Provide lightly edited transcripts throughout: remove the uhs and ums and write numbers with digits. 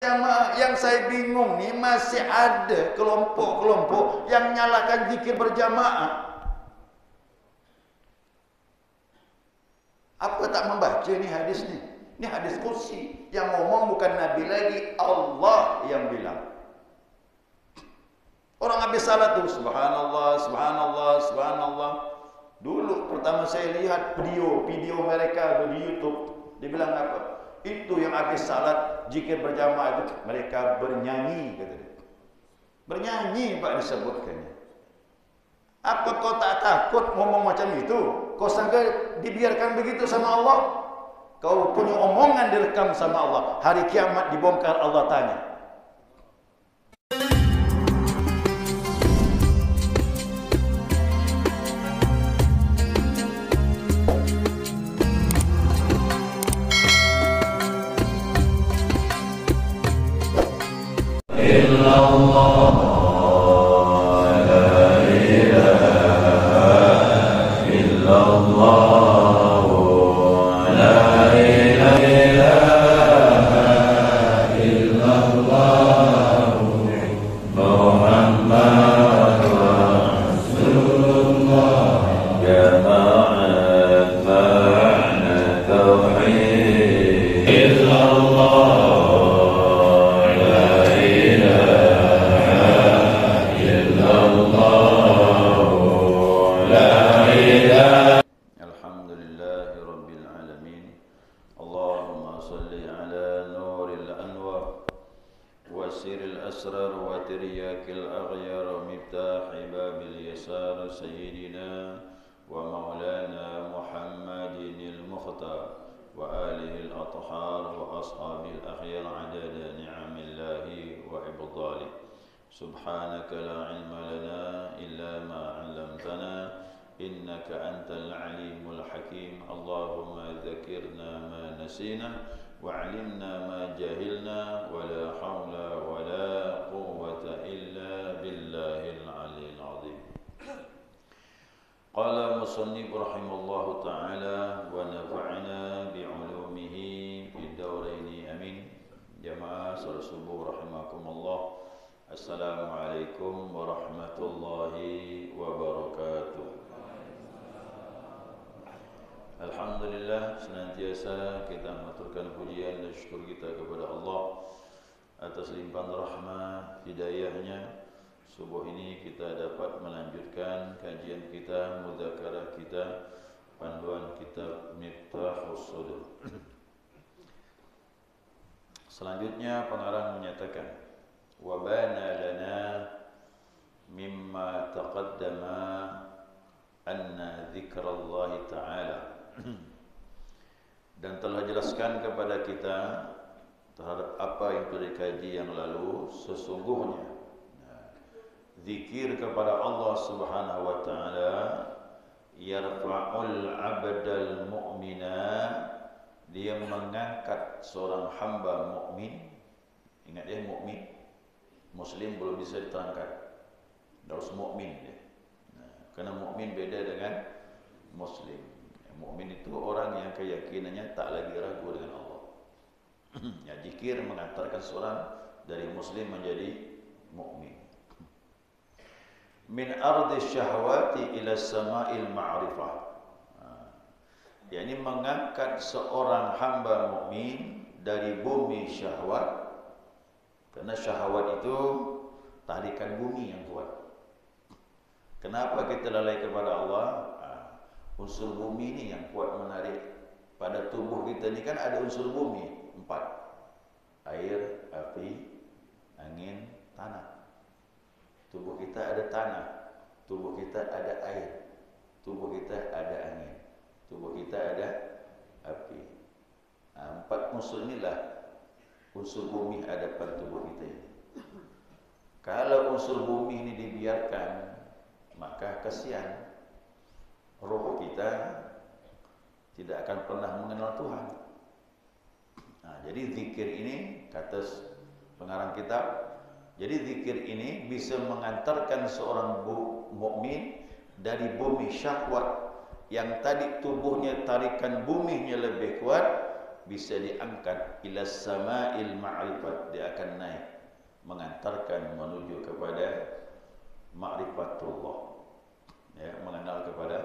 berjamaah. Yang saya bingung nih, masih ada kelompok-kelompok yang nyalakan zikir berjamaah. Apa tak membaca ni hadis ni? Ini hadis kursi. Yang ngomong bukan Nabi lagi, Allah yang bilang. Orang habis salat tu, subhanallah, subhanallah, subhanallah. Dulu pertama saya lihat video mereka di YouTube. Dia bilang apa? Itu yang habis salat zikir berjamaah itu mereka bernyanyi, kata dia. Bernyanyi Pak disebutkannya. Apa kau tak takut ngomong macam itu? Kau sangka dibiarkan begitu sama Allah? Kau punya omongan direkam sama Allah. Hari kiamat dibongkar, Allah tanya. Illallah. سبحانك لا علم لنا إلا ما علمتنا إنك أنت العليم الحكيم اللهم ذكرنا ما نسينا وعلمنا ما جهلنا ولا حول ولا قوة إلا بالله العلي العظيم. قال المصنف رحمه الله تعالى ونفعنا بعلومه في الدورين أمين. جماعة صلاة الصبح رحمكم الله. Assalamualaikum warahmatullahi wabarakatuh. Alhamdulillah, senantiasa kita mengaturkan pujian dan syukur kita kepada Allah atas limpahan rahmat hidayahnya. Subuh ini kita dapat melanjutkan kajian kita, mudzakarah kita, panduan kitab Miftahus Sudur. Selanjutnya pengarang menyatakan وَبَانَ لَنَا مِمَّا تَقَدَّمَ أَنَّ ذِكْرَ اللَّهِ تَعَالَى. Dan telah jelaskan kepada kita terhadap apa yang telah dikaji yang lalu, sesungguhnya zikir kepada Allah Subhanahu wa taala yarfa'ul 'abdal mu'mina, dia mengangkat seorang hamba mukmin. Ingat dia mukmin. Muslim belum bisa diterangkan. Harus mukmin dia. Karena mukmin beda dengan muslim. Mukmin itu orang yang keyakinannya tak lagi ragu dengan Allah. Ya, zikir mengantarkan seorang dari muslim menjadi mukmin. Min ardi syahwati ila sama'il ma'rifah. yakni mengangkat seorang hamba mukmin dari bumi syahwat. Karena syahwat itu tarikan bumi yang kuat. Kenapa kita lalai kepada Allah? Unsur bumi ini yang kuat menarik. Pada tubuh kita ni kan ada unsur bumi 4. Air, api, angin, tanah. Tubuh kita ada tanah. Tubuh kita ada air. Tubuh kita ada angin. Tubuh kita ada api. 4 unsur inilah unsur bumi ada pada tubuh kita ini. Kalau unsur bumi ini dibiarkan, maka kasihan roh kita tidak akan pernah mengenal Tuhan. Jadi zikir ini, kata pengarang kitab, jadi zikir ini bisa mengantarkan seorang mukmin dari bumi syahwat yang tadi tubuhnya tarikan buminya lebih kuat, bisa diangkat ila sama'il ma'rifat, dia akan naik mengantarkan menuju kepada ma'rifatullah, ya, mengenal kepada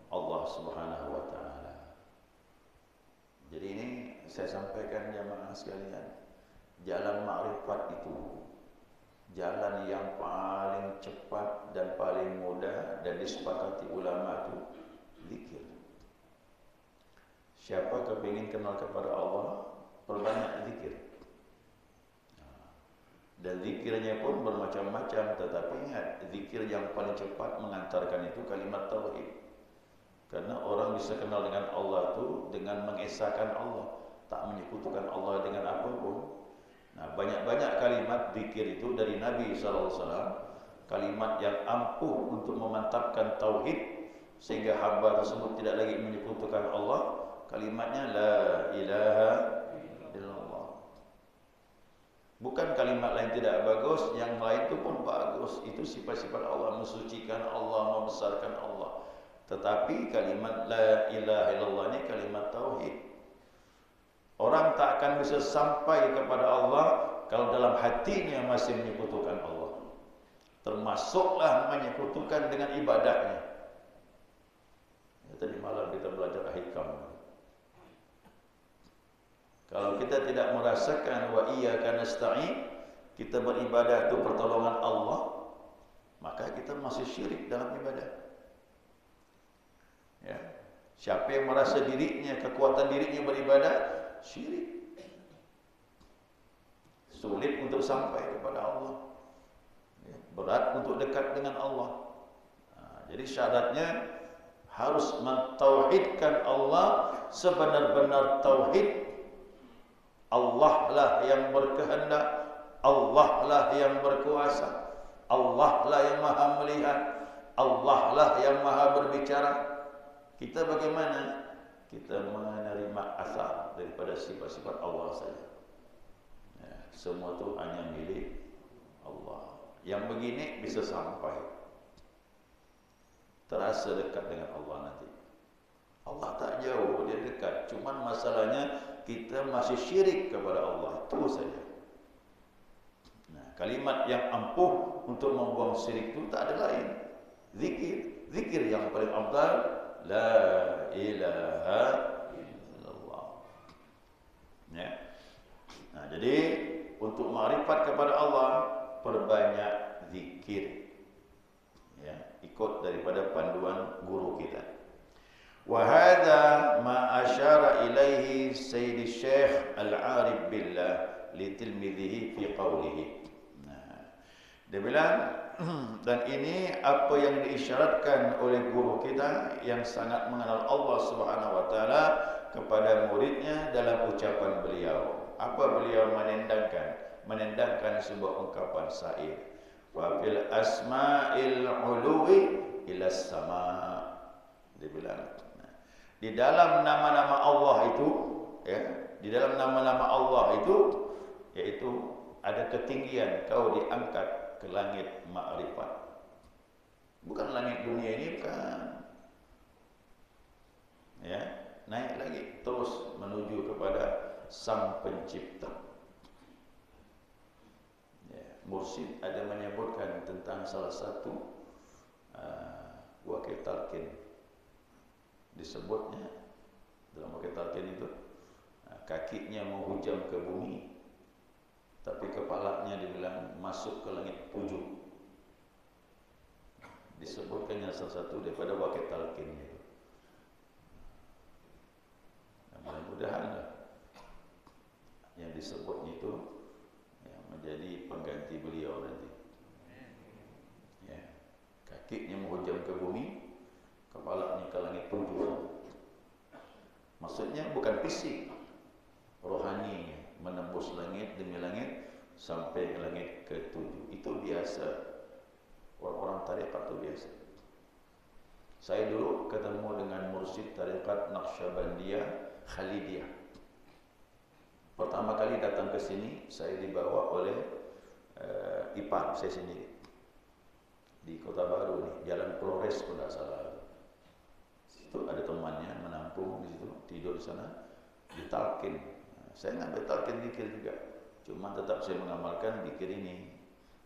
Allah Subhanahu wa taala. Jadi ini saya sampaikan jamaah sekalian, jalan ma'rifat itu jalan yang paling cepat dan paling mudah dan disepakati ulama itu zikir. Siapa kepingin kenal kepada Allah, perbanyak zikir. Dan zikirnya pun bermacam-macam, tetapi ingat, zikir yang paling cepat mengantarkan itu kalimat tauhid. Karena orang bisa kenal dengan Allah itu dengan mengesahkan Allah, tak menyekutukan Allah dengan apapun. Nah, banyak-banyak kalimat zikir itu dari Nabi SAW, kalimat yang ampuh untuk memantapkan tauhid sehingga hamba tersebut tidak lagi menyekutukan Allah. Kalimatnya la ilaha illallah. Bukan kalimat lain tidak bagus, yang lain itu pun bagus. Itu sifat-sifat Allah, mensucikan Allah, membesarkan Allah. Tetapi kalimat la ilaha illallah ini kalimat tauhid. Orang tak akan bisa sampai kepada Allah kalau dalam hatinya masih menyekutukan Allah. Termasuklah menyekutukan dengan ibadahnya. Ya, tadi malam kita belajar hikam. Kalau kita tidak merasakan wa iyyaka nasta'in, kita beribadah itu pertolongan Allah, maka kita masih syirik dalam ibadah. Ya. Siapa yang merasa dirinya, kekuatan dirinya beribadah, syirik. Sulit untuk sampai kepada Allah. Ya. Berat untuk dekat dengan Allah. Nah, jadi syaratnya harus mentauhidkan Allah sebenar-benar tauhid. Allah lah yang berkehendak, Allah lah yang berkuasa, Allah lah yang maha melihat, Allah lah yang maha berbicara. Kita bagaimana? Kita menerima asal daripada sifat-sifat Allah saja. Ya, semua itu hanya milik Allah. Yang begini bisa sampai, terasa dekat dengan Allah nanti. Allah tak jauh, dia dekat. Cuman masalahnya kita masih syirik kepada Allah, itu saja. Nah, kalimat yang ampuh untuk membuang syirik itu tak ada lain. Zikir, zikir yang paling afdal, la ilaha illallah. Ya. Nah, jadi untuk ma'rifat kepada Allah, perbanyak zikir. Ya, ikut daripada panduan guru kita. Wahada ma asyara ilaihi Sayyid Syekh Al-Arif Billah li tilmidhihi fi qawlihi. Nah, dia bilang, dan ini apa yang diisyaratkan oleh guru kita yang sangat mengenal Allah Subhanahu wa taala kepada muridnya dalam ucapan beliau. Apa beliau menendangkan? Menendangkan sebuah ungkapan syair. Wa fil asma'il uluwi ila sama. Dia bilang, di dalam nama-nama Allah itu, ya, di dalam nama-nama Allah itu, yaitu ada ketinggian, kau diangkat ke langit ma'rifat. Bukan langit dunia ini, bukan. Ya, naik lagi terus menuju kepada Sang Pencipta. Ya, Mursyid ada menyebutkan tentang salah satu wakil talqin. Disebutnya dalam wakil talqin itu, kakinya menghujam ke bumi, tapi kepalanya dibilang masuk ke langit 7. Disebutkannya salah satu daripada wakil talqin itu. Mudah-mudahan yang disebutnya itu yang menjadi pengganti beliau nanti. Ya, kakinya menghujam ke bumi, kepalanya ke langit 7. Maksudnya bukan fisik, rohani, menembus langit demi langit sampai ke langit ke-7. Itu biasa. Orang-orang tarekat itu biasa. Saya dulu ketemu dengan mursyid tarekat Naqsyabandiyah Khalidiyah. Pertama kali datang ke sini, saya dibawa oleh ipar saya sendiri. Di Kota Baru nih, Jalan Flores kalau tidak salah. Situ ada temannya menampung di situ, tidur di sana. ditalkin. Saya ngambil talkin zikir juga. Cuma tetap saya mengamalkan zikir ini.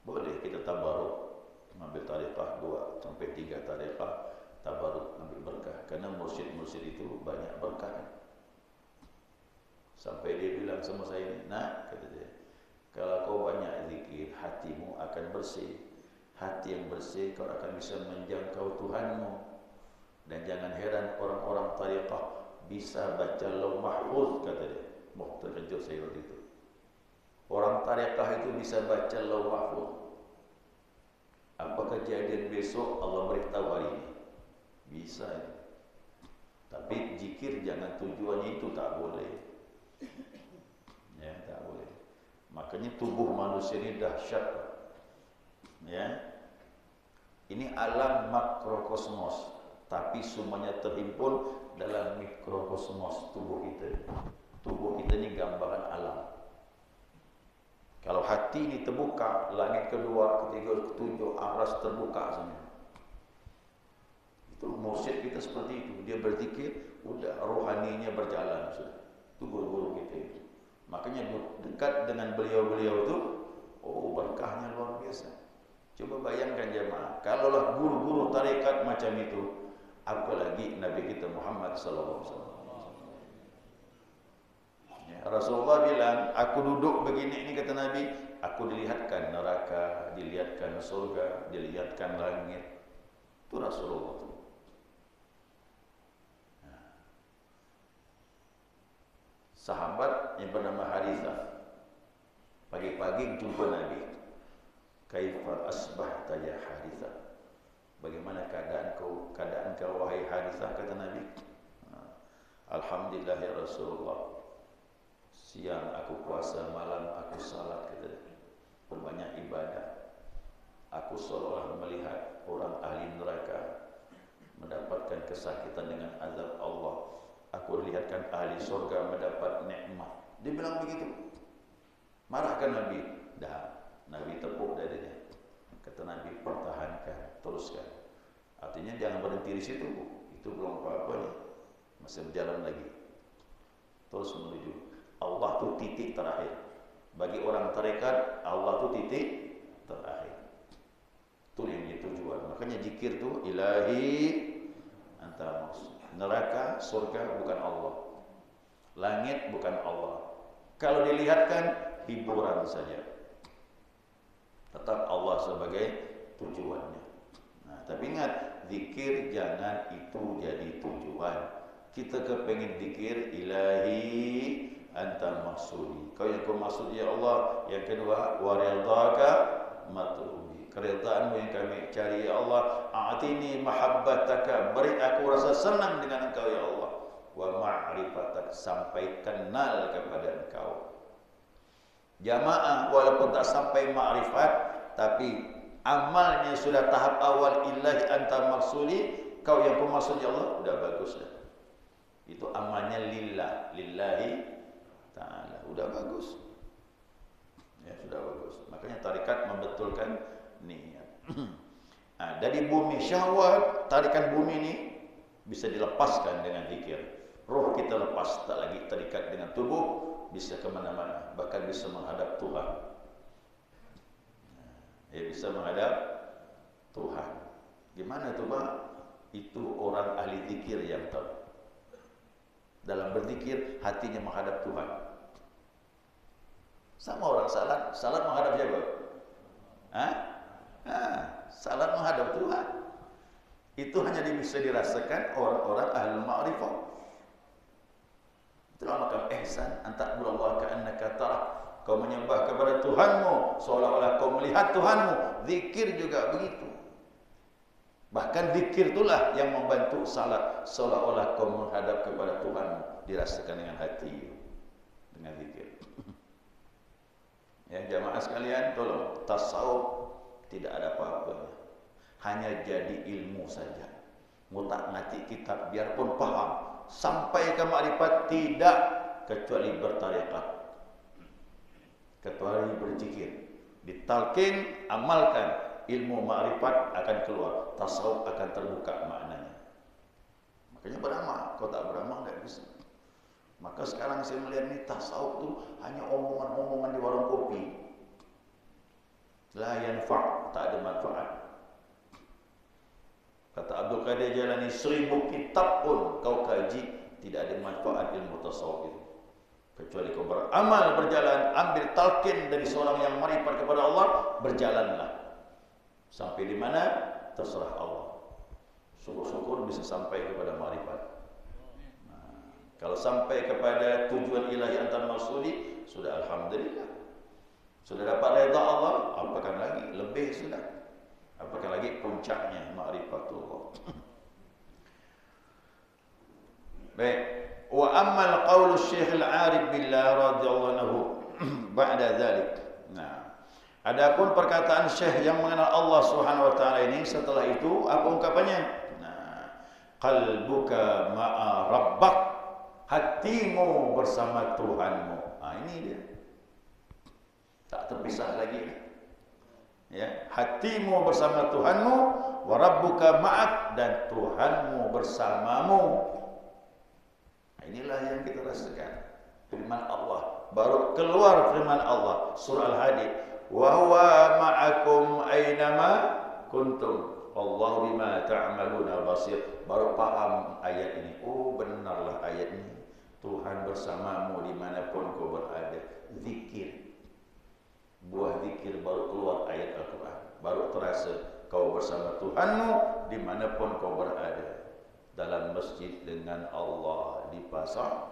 Boleh kita tabaruk, mengambil tariqah 2 sampai 3 tariqah, tabaruk ambil berkah. Karena mursyid-mursyid itu banyak berkah. Sampai dia bilang sama saya, "Nak," kata dia, "kalau kau banyak zikir, hatimu akan bersih. Hati yang bersih, kau akan bisa menjangkau Tuhanmu. Dan jangan heran orang-orang tariqah bisa baca Lauh Mahfuz," kata dia. Terkejut saya waktu itu. Orang tariqah itu bisa baca Lauh Mahfuz. Apa kejadian besok Allah beritahu hari ini? Bisa. Tapi zikir jangan tujuannya itu, tak boleh. Ya, tak boleh. Makanya tubuh manusia ini dahsyat. Ya. Ini alam makrokosmos, tapi semuanya terhimpun dalam mikrokosmos tubuh kita. Tubuh kita ini gambaran alam. Kalau hati ini terbuka, langit kedua, ketiga, ketujuh, aras terbuka semua. Itu mursyid kita seperti itu. Dia berzikir, udah rohaninya berjalan sudah. Itu guru-guru kita itu. Makanya dekat dengan beliau-beliau itu, oh berkahnya luar biasa. Coba bayangkan jemaah, kalaulah guru-guru tarekat macam itu, apalagi Nabi kita Muhammad sallallahu alaihi wasallam. Ya, Rasulullah bilang, "Aku duduk begini," ini kata Nabi, "aku dilihatkan neraka, dilihatkan surga, dilihatkan langit." Itu Rasulullah. Sahabat yang bernama Harithah pagi-pagi jumpa Nabi. "Kaifa asbahta ya Harithah?" Bagaimana keadaan kau wahai Harithah, kata Nabi. "Alhamdulillah ya Rasulullah. Siang aku puasa, malam aku salat," kata dia. "Berbanyak ibadah. Aku seolah melihat orang ahli neraka mendapatkan kesakitan dengan azab Allah. Aku lihatkan ahli surga mendapat nikmat." Dia bilang begitu. Marahkan Nabi? Dah. Nabi tepuk dadinya. Kata Nabi, "Pertahankan, teruskan." Artinya jangan berhenti di situ. Itu belum apa-apa nih. Masih berjalan lagi. Terus menuju Allah itu titik terakhir. Bagi orang tarekat, Allah itu titik terakhir. Itu yang jadi tujuan. Makanya zikir itu ilahi anta maksud. Neraka, surga bukan Allah. Langit bukan Allah. Kalau dilihatkan, hiburan saja. Tetap Allah sebagai tujuannya. Nah, tapi ingat, zikir jangan itu jadi tujuan. Kita kepengen zikir ilahi anta maksudi. Kau yang kau maksud ya Allah. Yang kedua, waridhaka matlubi. Keredaanmu yang kami cari ya Allah. A'tini mahabbataka, beri aku rasa senang dengan engkau ya Allah. Wa ma'rifatak, sampai kenal kepada engkau. Jamaah walaupun tak sampai ma'rifat, tapi amalnya sudah tahap awal ilahi anta maksudi, kau yang ku maksud ya Allah, udah bagus dah. Itu amalnya lillah, lillahi ta'ala, udah bagus. Ya, sudah bagus. Makanya tarikat membetulkan niat. Nah, dari bumi syahwat, tarikan bumi ini bisa dilepaskan dengan zikir. Roh kita lepas, tak lagi terikat dengan tubuh, bisa kemana-mana, bahkan bisa menghadap Tuhan. Ya, bisa menghadap Tuhan. Gimana itu Pak? Itu orang ahli zikir yang tahu. Dalam berzikir, hatinya menghadap Tuhan. Sama orang salat, salat menghadap siapa? Hah? Salat menghadap Tuhan. Itu hanya bisa dirasakan orang-orang ahli ma'rifah. Itulah makam ihsan, anta'budallaha ka'annaka tarah. Kau menyembah kepada Tuhanmu seolah-olah kau melihat Tuhanmu. Zikir juga begitu. Bahkan zikir itulah yang membantu salat seolah-olah kau menghadap kepada Tuhanmu, dirasakan dengan hati, dengan zikir. Ya jamaah sekalian, tolong, tasawuf tidak ada apa-apanya. Hanya jadi ilmu saja. Mutak ngati kitab biarpun paham, sampai ke makrifat tidak, kecuali bertarekat, kecuali berzikir, ditalkin, amalkan, ilmu makrifat akan keluar, tasawuf akan terbuka maknanya. Makanya beramal, kalau tak beramal tidak bisa. Maka sekarang saya melihat ni tasawuf tu hanya omongan-omongan di warung kopi. La yanfa', tak ada manfaat. Kata Abdul Qadir Jailani, 1000 kitab pun kau kaji, tidak ada manfaat ilmu tasawuf itu. Kecuali kau beramal, berjalan, ambil talqin dari seorang yang marifat kepada Allah, berjalanlah. Sampai di mana? Terserah Allah. Syukur-syukur bisa sampai kepada marifat. Kalau sampai kepada tujuan ilahi antar maksudi, sudah alhamdulillah. Sudah dapat redha Allah, apakah lagi? Lebih sudah. Apakah lagi puncaknya ma'rifatullah. Baik. Wa ammal qaulu Syekh Al-Arif billah radhiyallahu anhu ba'da dzalik. Nah, adapun perkataan Syekh yang mengenal Allah Subhanahu wa taala ini setelah itu apa ungkapannya? Nah, qalbuka ma'a rabbak, hatimu bersama Tuhanmu. Ini dia. Tak terpisah lagi. Ya, hatimu bersama Tuhanmu, wa rabbuka ma'ak, dan Tuhanmu bersamamu. Inilah yang kita rasakan. Firman Allah, baru keluar firman Allah surah Al-Hadid, wa huwa ma'akum aynama kuntum wallahu bima ta'maluna basir. Baru paham ayat ini. Oh, benarlah ayat ini. Tuhan bersamamu dimanapun kau berada. Zikir, buah zikir baru keluar ayat Al-Quran. Baru terasa kau bersama Tuhanmu dimanapun kau berada. Dalam masjid dengan Allah, di pasar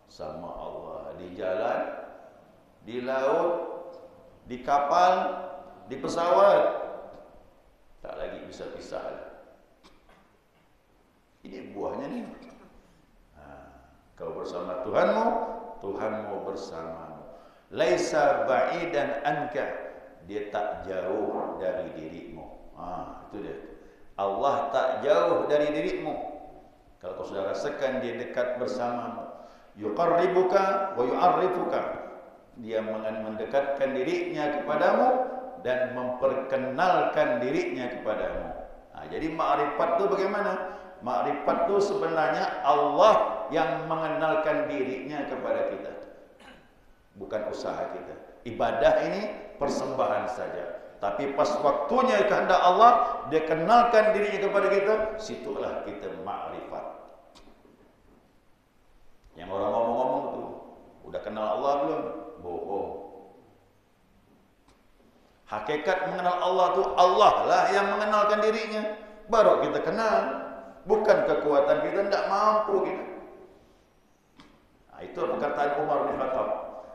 sama Allah, di jalan, di laut, di kapal, di pesawat. Tak lagi bisa pisah. Ini buahnya nih. Kau bersama Tuhanmu, Tuhanmu bersamamu. Laisa ba'idan anka, dia tak jauh dari dirimu. Itu dia. Allah tak jauh dari dirimu. Kalau kau sudah rasakan dia dekat bersamamu, yuqarribuka wa yu'arrifuka, dia mendekatkan dirinya kepadamu dan memperkenalkan dirinya kepadamu. Jadi ma'rifat itu bagaimana? Ma'rifat itu sebenarnya Allah yang mengenalkan dirinya kepada kita, bukan usaha kita. Ibadah ini persembahan saja, tapi pas waktunya kehendak Allah, dia kenalkan dirinya kepada kita, situlah kita ma'rifat. Yang orang ngomong-ngomong tu, udah kenal Allah belum? Bohong. Hakikat mengenal Allah tu, Allah lah yang mengenalkan dirinya, baru kita kenal. Bukan kekuatan kita, tidak mampu kita. Itu perkataan Umar bin Khattab.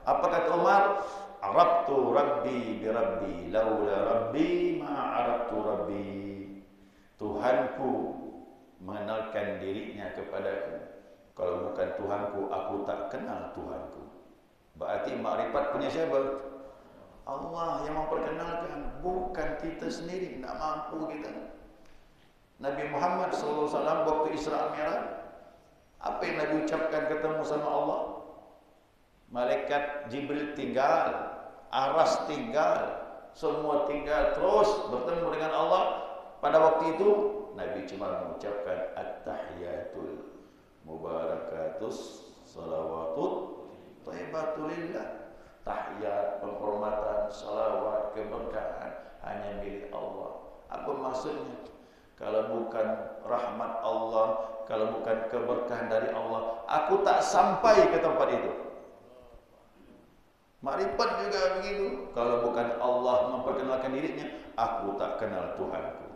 Apa kata Umar? Arabtu Rabbi bi Rabbi, laula Rabbi ma arabtu Rabbi. Tuhanku mengenalkan dirinya kepadaku. Kalau bukan Tuhanku, aku tak kenal Tuhanku. Berarti makrifat punya siapa? Allah yang memperkenalkan, bukan kita sendiri. Tak mampu kita. Nabi Muhammad SAW waktu Isra Mi'raj, apa yang Nabi ucapkan ketemu sama Allah? Malaikat Jibril tinggal, Aras tinggal, semua tinggal, terus bertemu dengan Allah. Pada waktu itu Nabi cuma mengucapkan at-tahiyatul mubarakatus salawatut thayyibatulillah. Tahiyat, penghormatan, salawat, keberkahan hanya milik Allah. Apa maksudnya? Kalau bukan rahmat Allah, kalau bukan keberkahan dari Allah, aku tak sampai ke tempat itu. Makrifat juga begitu. Kalau bukan Allah memperkenalkan dirinya, aku tak kenal Tuhanku.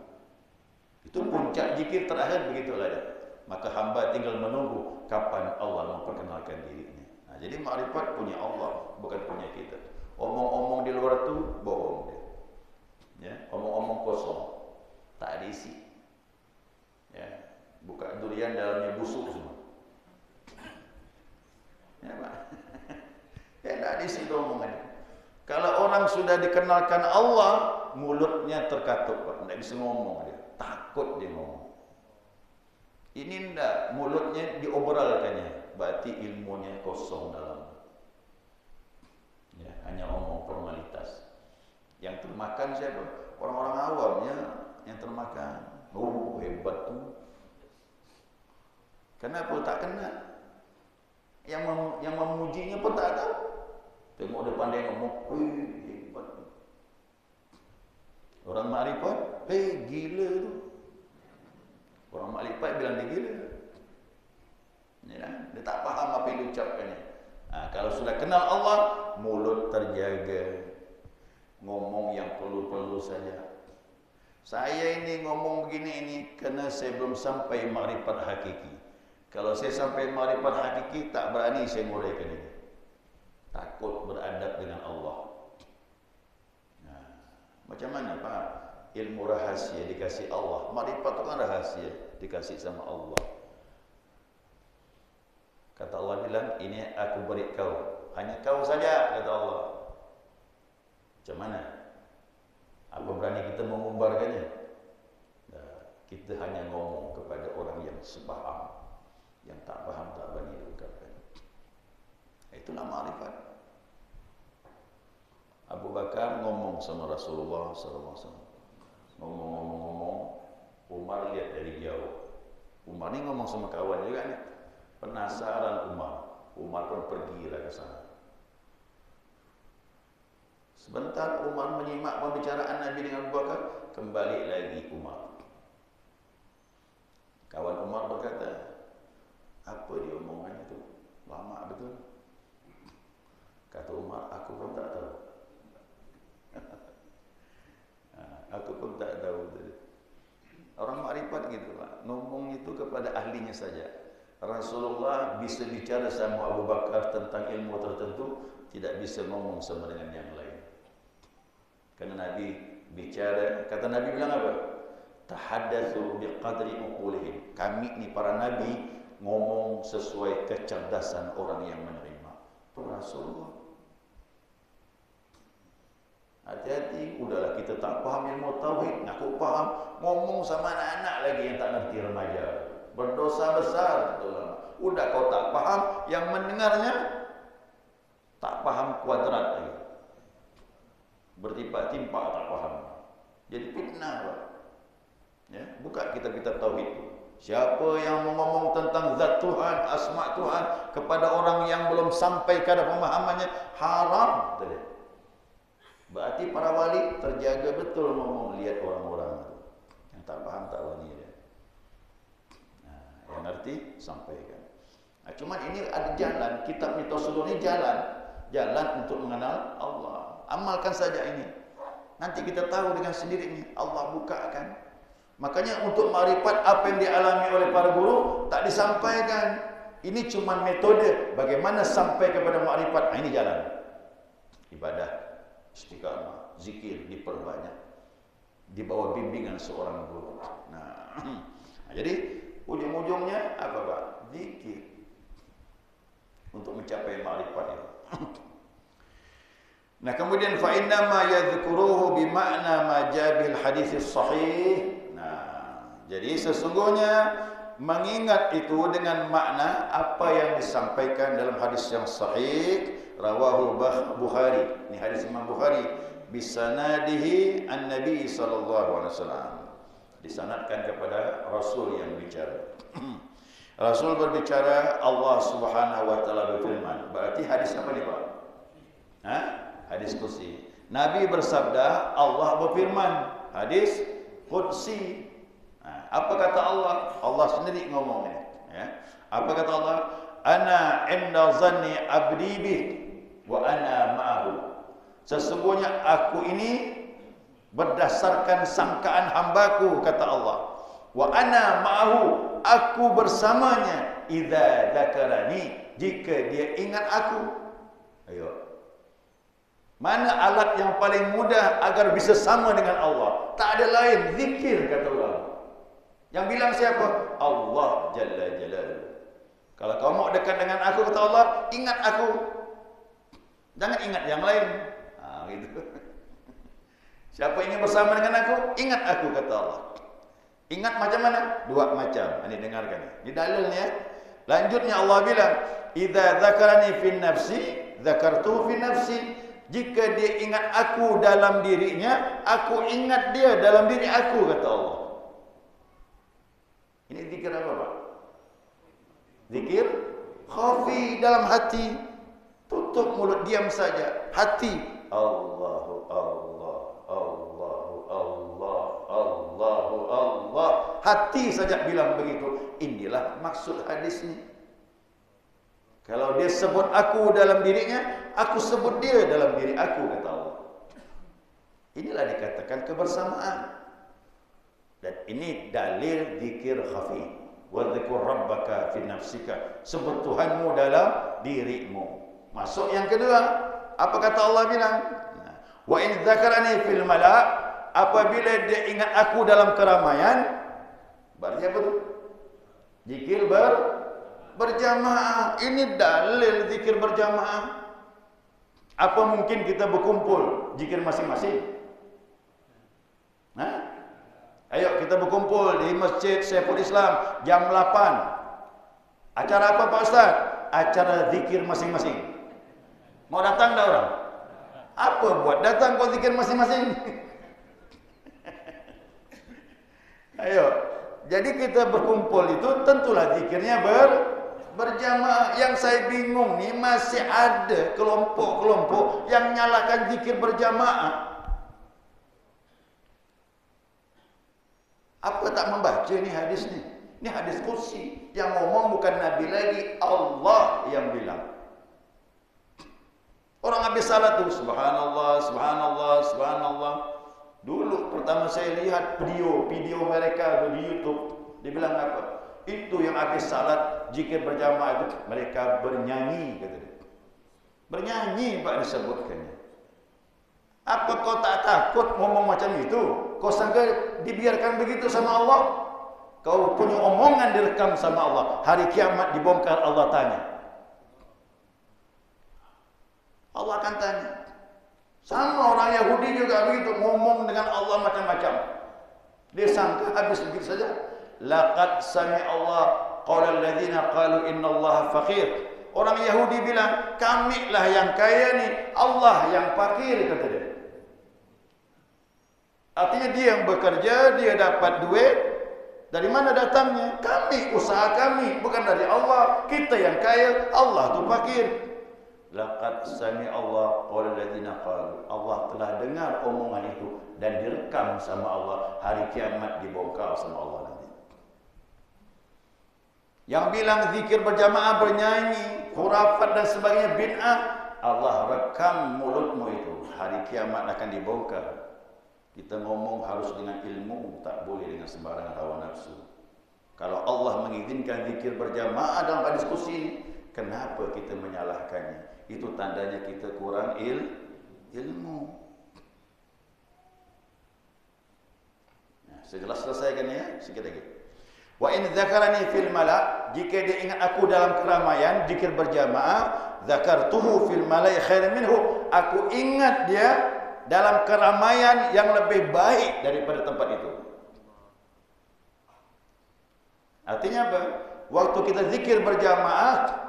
Itu puncak zikir terakhir, begitulah dia. Maka hamba tinggal menunggu kapan Allah memperkenalkan dirinya. Jadi makrifat punya Allah, bukan punya kita. Omong-omong di luar itu bohong dia. Ya, omong-omong kosong, tak ada isi. Ya, buka durian dalamnya busuk semua. Ya, Pak. Ya, tak ada isi omongan. Kalau orang sudah dikenalkan Allah, mulutnya terkatup, Pak. Tidak bisa ngomong dia. Takut dia ngomong. Ini enggak, mulutnya diobrolkannya, berarti ilmunya kosong dalam. Ya, hanya omong formalitas. Yang termakan siapa? Orang-orang awamnya yang termakan. Oh, hebat tuh. Kenapa tak kenal? Yang memujinya pun tak tahu. Tengok depan dia ngomong, hebat. Orang makrifat, gila tu. Orang makrifat bilang dia gila. Ya, dia tak faham apa yang diucapkannya. Kalau sudah kenal Allah, mulut terjaga. Ngomong yang perlu-perlu saja. Saya ini ngomong begini ini kerana saya belum sampai makrifat hakiki. Kalau saya sampai makrifat hakiki, tak berani saya nguraikan ini. Takut beradab dengan Allah. Macam mana Pak? Ilmu rahasia dikasih Allah. Makrifat itu kan rahasia dikasih sama Allah. Kata Allah bilang, ini aku beri kau. Hanya kau saja, kata Allah. Macam mana? Apa berani kita mengumbarkannya? Kita hanya ngomong kepada orang yang sepaham. Yang tak faham, tak berani diungkapkan. Itulah makrifat. Abu Bakar ngomong sama Rasulullah SAW. Ngomong. Umar lihat dari jauh. Umar ni ngomong sama kawan juga ni. Penasaran Umar pun pergilah ke sana. Sebentar Umar menyimak pembicaraan Nabi dengan Abu Bakar, kembali lagi Umar. Kawan Umar berkata, apa dia omongannya tu? Lama betul. Kata Umar, aku pun tak tahu. Aku pun tak tahu. Orang makrifat gitu Pak. Ngomong itu kepada ahlinya saja. Rasulullah bisa bicara sama Abu Bakar tentang ilmu tertentu, tidak bisa ngomong sama dengan yang lain. Karena Nabi bicara, kata Nabi bilang apa? Tahaddatsu biqadri uqulihim. Kami ni para nabi ngomong sesuai kecerdasan orang yang menerima. Itu Rasulullah. Hati-hati, udahlah kita tak faham ilmu tauhid, ngaku faham, ngomong sama anak-anak lagi yang tak ngerti remaja. Berdosa besar, udah kau tak faham, yang mendengarnya tak faham kuadrat lagi. Bertimpa-timpa tak faham. Jadi fitnah Pak. Ya, buka kitab-kitab tauhid. Siapa yang ngomong tentang zat Tuhan, asma Tuhan kepada orang yang belum sampai kadar pemahamannya, haram tadi. Berarti para wali terjaga betul ngomong, lihat orang-orang yang tak faham tak wani dia. Yang ngerti sampaikan. Cuman ini ada jalan, kitab Mitosuluh ini jalan untuk mengenal Allah. Amalkan saja ini. Nanti kita tahu dengan sendirinya, Allah bukakan. Makanya untuk makrifat apa yang dialami oleh para guru tak disampaikan. Ini cuma metode bagaimana sampai kepada makrifat. Ini jalan. Ibadah, istiqamah, zikir diperbanyak. Di bawah bimbingan seorang guru. Jadi ujung-ujungnya apa Pak? Zikir. Untuk mencapai makrifat itu. Nah, kemudian fa inna ma yadhkuruhu bi ma'na ma jabil hadis sahih. Nah, jadi sesungguhnya mengingat itu dengan makna apa yang disampaikan dalam hadis yang sahih, rawahu Bukhari. Ini hadis Imam Bukhari bisanadihi an-nabi sallallahu alaihi wasallam. Disanadkan kepada Rasul yang bicara. Rasul berbicara, Allah Subhanahu wa taala berfirman. Berarti hadis apa ni Pak? Hadis qudsi. Nabi bersabda, Allah berfirman. Hadis qudsi. Apa kata Allah? Allah sendiri ngomong ini. Apa kata Allah? Ana inda zanni abdi bih wa ana ma'ahu. Sesungguhnya aku ini berdasarkan sangkaan hambaku, kata Allah. Wa ana ma'ahu, aku bersamanya. Idza dzakarani, jika dia ingat aku. Ayo. Mana alat yang paling mudah agar bisa sama dengan Allah? Tak ada lain, zikir, kata Allah. Yang bilang siapa? Allah Jalla Jalaluhu. Kalau kau mau dekat dengan aku, kata Allah, ingat aku. Jangan ingat yang lain. Gitu. Siapa ingin bersama dengan aku, ingat aku, kata Allah. Ingat macam mana? Dua macam. Ini dengarkan. Ini dalilnya. Lanjutnya Allah bilang, idza dzakarani fi nafsi, dzakartu fi nafsi. Jika dia ingat aku dalam dirinya, aku ingat dia dalam diri aku, kata Allah. Ini zikir apa Pak? Zikir Khafi dalam hati. Tutup mulut, diam saja. Hati. Allahu Allah, Allahu Allah, Allahu Allah. Hati saja bilang begitu. Inilah maksud hadis ini. Kalau dia sebut aku dalam dirinya, aku sebut dia dalam diri aku, kata Allah. Inilah dikatakan kebersamaan. Dan ini dalil zikir khafi. Wa dzkur rabbaka fi nafsika. Sebut Tuhanmu dalam dirimu. Masuk yang kedua. Apa kata Allah bilang? Wa in dzakarani fil mala', apabila dia ingat aku dalam keramaian, berarti apa tu? Zikir berjamaah. Ini dalil zikir berjamaah. Apa mungkin kita berkumpul zikir masing-masing? Ayo kita berkumpul di Masjid Syekhul Islam jam 8. Acara apa Pak Ustaz? Acara zikir masing-masing. Mau datang dah orang? Apa buat datang kau zikir masing-masing? Ayo. Jadi kita berkumpul itu tentulah zikirnya berjamaah. Yang saya bingung ni masih ada kelompok-kelompok yang nyalakan zikir berjamaah. Apa tak membaca ni hadis ni? Ini hadis kursi. Yang ngomong bukan Nabi lagi, Allah yang bilang. Orang habis salat tu, subhanallah, subhanallah, subhanallah. Dulu pertama saya lihat video mereka di YouTube, dia bilang apa? Itu yang habis salat zikir berjamaah itu mereka bernyanyi, kata dia. Bernyanyi Pak disebutkannya. Apa kau tak takut ngomong macam itu? Kau sangka dibiarkan begitu sama Allah? Kau punya omongan direkam sama Allah. Hari kiamat dibongkar, Allah tanya. Allah akan tanya. Sama orang Yahudi juga begitu, ngomong dengan Allah macam-macam. Dia sangka habis begitu saja. Laqad sami'a Allah qaulal ladzina qalu innallaha faqir. Orang Yahudi bilang, kamilah yang kaya ni, Allah yang fakir, kata dia. Artinya dia yang bekerja, dia dapat duit. Dari mana datangnya? Kami, usaha kami, bukan dari Allah. Kita yang kaya, Allah tu fakir. Laqad sami'a Allah qaulal ladzina qalu. Allah telah dengar omongan itu dan direkam sama Allah. Hari kiamat dibongkar sama Allah nanti. Yang bilang zikir berjamaah, bernyanyi, khurafat dan sebagainya bid'ah, Allah rekam mulutmu itu. Hari kiamat akan dibongkar. Kita ngomong harus dengan ilmu, tak boleh dengan sembarangan hawa nafsu. Kalau Allah mengizinkan zikir berjamaah dalam diskusi ini, kenapa kita menyalahkannya? Itu tandanya kita kurang ilmu. Nah, sejelas selesaikan ya, sikit lagi. Wa in dzakarani fil mala', jika dia ingat aku dalam keramaian zikir berjamaah, dzakartuhu fil mala'i khairan minhu, aku ingat dia dalam keramaian yang lebih baik daripada tempat itu. Artinya apa? Waktu kita zikir berjamaah,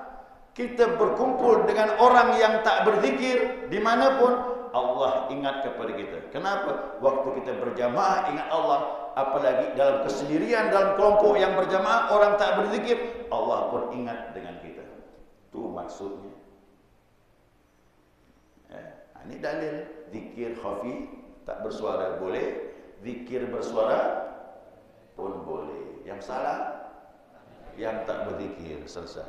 kita berkumpul dengan orang yang tak berzikir dimanapun, Allah ingat kepada kita. Kenapa? Waktu kita berjamaah ingat Allah. Apalagi dalam kesendirian, dalam kelompok yang berjamaah, orang tak berzikir, Allah pun ingat dengan kita. Itu maksudnya. Ini dalil. Zikir khafi, tak bersuara boleh. Zikir bersuara pun boleh. Yang salah, yang tak berzikir, selesai.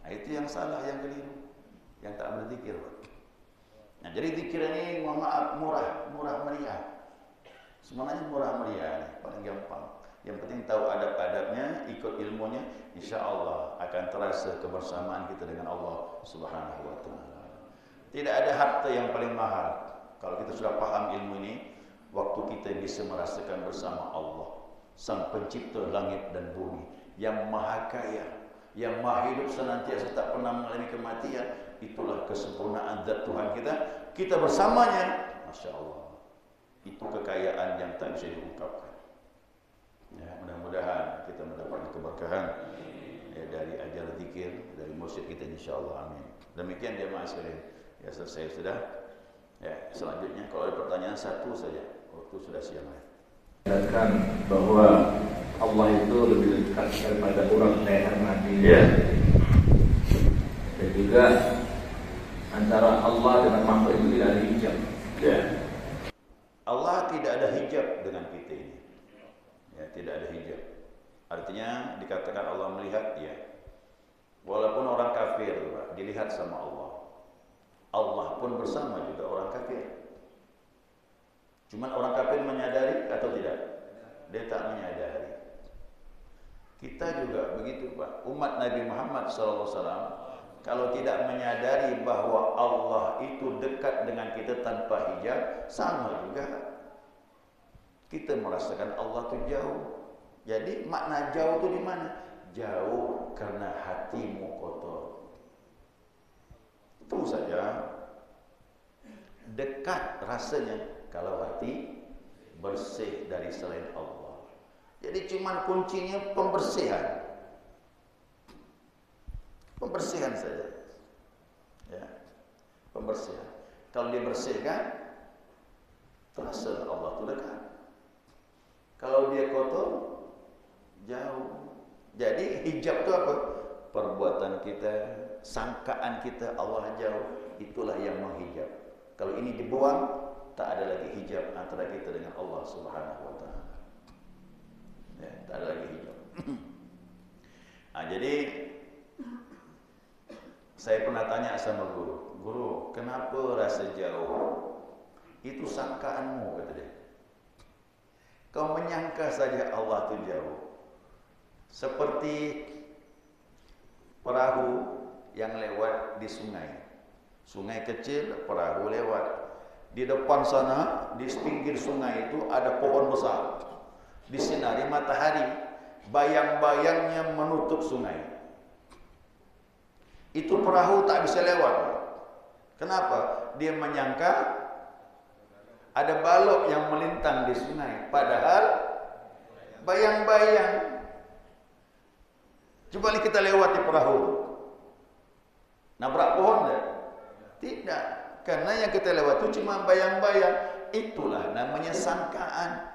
Itu yang salah, yang keliru, yang tak berzikir. Nah, jadi zikir ini mohon maaf murah meriah. Sebenarnya murah meriah ini paling gampang. Yang penting tahu adab-adabnya, ikut ilmunya, insya-Allah akan terasa kebersamaan kita dengan Allah Subhanahu wa taala. Tidak ada harta yang paling mahal. Kalau kita sudah paham ilmu ini, waktu kita bisa merasakan bersama Allah, Sang Pencipta langit dan bumi, yang Maha Kaya, yang Maha Hidup senantiasa tak pernah mengalami kematian. Itulah kesempurnaan zat Tuhan kita. Kita bersamanya, Masya Allah. Itu kekayaan yang tak bisa diungkapkan. Ya, mudah-mudahan kita mendapatkan keberkahan ya, dari ajar zikir dari mursyid kita, insya-Allah. Amin. Demikian jemaah sekalian. Ya, selesai sudah. Ya, selanjutnya kalau ada pertanyaan satu saja. Waktu sudah siang. Katakan bahwa Allah itu lebih dekat daripada orang leher Nabi. Ya. juga antara Allah dengan makhluk itu tidak ada hijab. Ya. Allah tidak ada hijab dengan kita ini. Ya, tidak ada hijab. Artinya dikatakan Allah melihat, ya. Walaupun orang kafir, Pak, dilihat sama Allah. Allah pun bersama juga orang kafir. Cuman orang kafir menyadari atau tidak? Dia tak menyadari. Kita juga begitu, Pak. Umat Nabi Muhammad SAW, kalau tidak menyadari bahwa Allah itu dekat dengan kita tanpa hijab, sama juga. Kita merasakan Allah itu jauh. Jadi makna jauh itu di mana? Jauh karena hatimu kotor. Itu saja. Dekat rasanya kalau hati bersih dari selain Allah. Jadi cuma kuncinya pembersihan. Pembersihan saja. Ya. Pembersihan. Kalau dibersihkan, terasa Allah itu dekat. Kalau dia kotor, jauh. Jadi hijab itu apa? Perbuatan kita, sangkaan kita Allah jauh, itulah yang menghijab. Kalau ini dibuang, tak ada lagi hijab antara kita dengan Allah Subhanahu wa taala. Ya, tak ada lagi hijab. Nah, jadi saya pernah tanya sama guru, "Guru, kenapa rasa jauh?" "Itu sangkaanmu," kata dia. "Kau menyangka saja Allah itu jauh. Seperti perahu yang lewat di sungai. Sungai kecil, perahu lewat. Di depan sana, di pinggir sungai itu ada pohon besar. Disinari matahari, bayang-bayangnya menutup sungai. Itu perahu tak bisa lewat. Kenapa? Dia menyangka ada balok yang melintang di sungai. Padahal bayang-bayang. Coba kita lewat di perahu. Nabrak pohon tak? Tidak. Karena yang kita lewat itu cuma bayang-bayang. Itulah namanya sangkaan.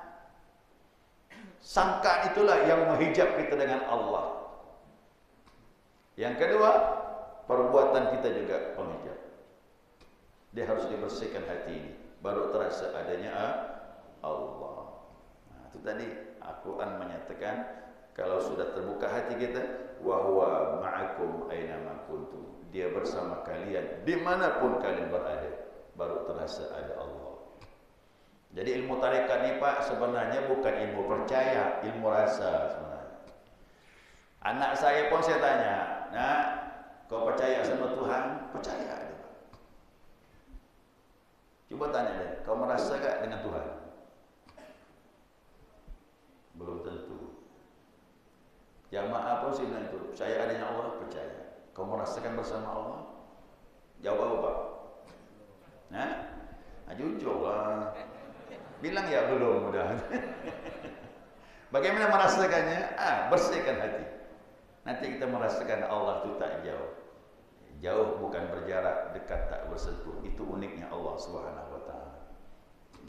Sangkaan itulah yang menghijab kita dengan Allah. Yang kedua, perbuatan kita juga penghijab. Dia harus dibersihkan hati ini, baru terasa adanya Allah. Nah, itu tadi Al-Quran menyatakan, kalau sudah terbuka hati kita, wa huwa ma'akum aina ma kuntum. Dia bersama kalian dimanapun kalian berada, baru terasa ada Allah. Jadi ilmu tarekat ini, Pak, sebenarnya bukan ilmu percaya, ilmu rasa sebenarnya. Anak saya pun saya tanya, "Nak, kau percaya sama Tuhan?" "Percaya." Dia, Pak. Coba tanya dia, "Kau merasa gak dengan Tuhan?" Belum tentu. Jamaah pun sih bilang itu, "Saya adanya Allah," percaya. "Kau merasakan bersama Allah?" Jawab apa, Pak? Nah, jujur lah. Bilang ya belum, mudah. Bagaimana merasakannya? Bersihkan hati. Nanti kita merasakan Allah itu tak jauh. Jauh bukan berjarak, dekat tak bersentuh. Itu uniknya Allah Subhanahu wa taala.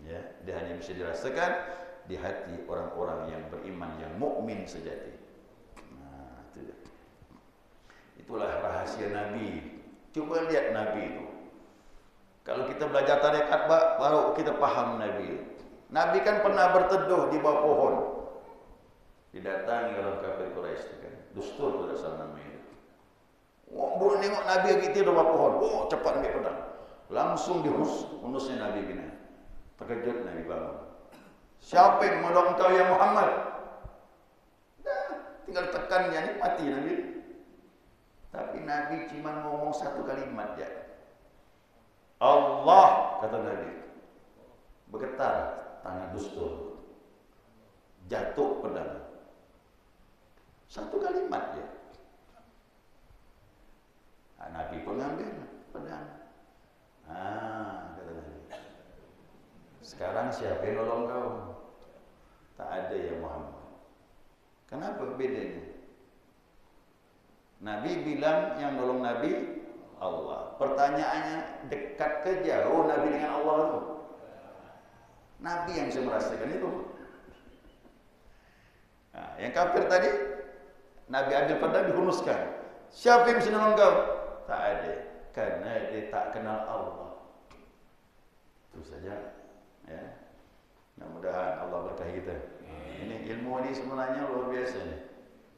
Ya, dia hanya bisa dirasakan di hati orang-orang yang beriman, yang mukmin sejati. Nah, itu dia. Itulah rahasia Nabi. Coba lihat Nabi itu. Kalau kita belajar tarekat, baru kita paham Nabi. Nabi kan pernah berteduh di bawah pohon. Didatangi orang kafir Quraisy kan. Dustur itu dasar namanya. Boleh nengok Nabi lagi tidur di bawah pohon. Cepat ambil pedang. Langsung dihus. Unusnya Nabi gini. Terkejut Nabi bangun. "Siapa yang menolong engkau ya Muhammad?" Nah, tinggal tekannya ni mati Nabi. Tapi Nabi cuma ngomong satu kalimat ya. "Allah," kata Nabi. Bergetar tangan dustur. Jatuh pedang. Satu kalimat ya. Nabi pun ambil pedang. Kata Nabi. "Sekarang siapa yang nolong kau?" "Tak ada ya Muhammad." Kenapa bedanya? Nabi bilang yang nolong Nabi Allah. Pertanyaannya, dekat ke jauh Nabi dengan Allah itu? Nabi yang bisa merasakan itu. Nah, yang kafir tadi, Nabi ambil pedang dihunuskan. "Siapa yang bisa nolong kau?" Tak ada. Kerana dia tak kenal Allah. Itu saja. Ya. Mudah-mudahan Allah berkahi kita. Ini ilmu ni sebenarnya luar biasa ni.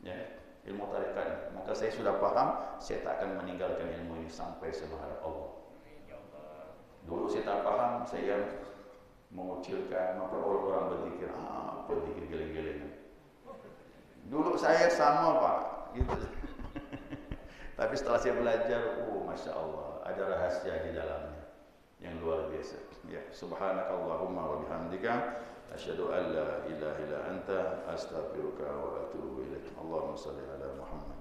Ya. Ilmu tarikat ni. Maka saya sudah faham, saya tak akan meninggalkan ilmu ini sampai seberharap Allah. Dulu saya tak faham, saya mengucilkan, maka orang berfikir, apa fikir gila-gila. Dulu saya sama Pak, gitu. Tapi setelah saya belajar, Masya Allah, ada rahasia di dalamnya yang luar biasa. Ya, subhanakallahumma wa bihamdika, asyhadu an la ilaha illa anta, astaghfiruka wa atubu ilaik. Allahumma shalli ala Muhammad.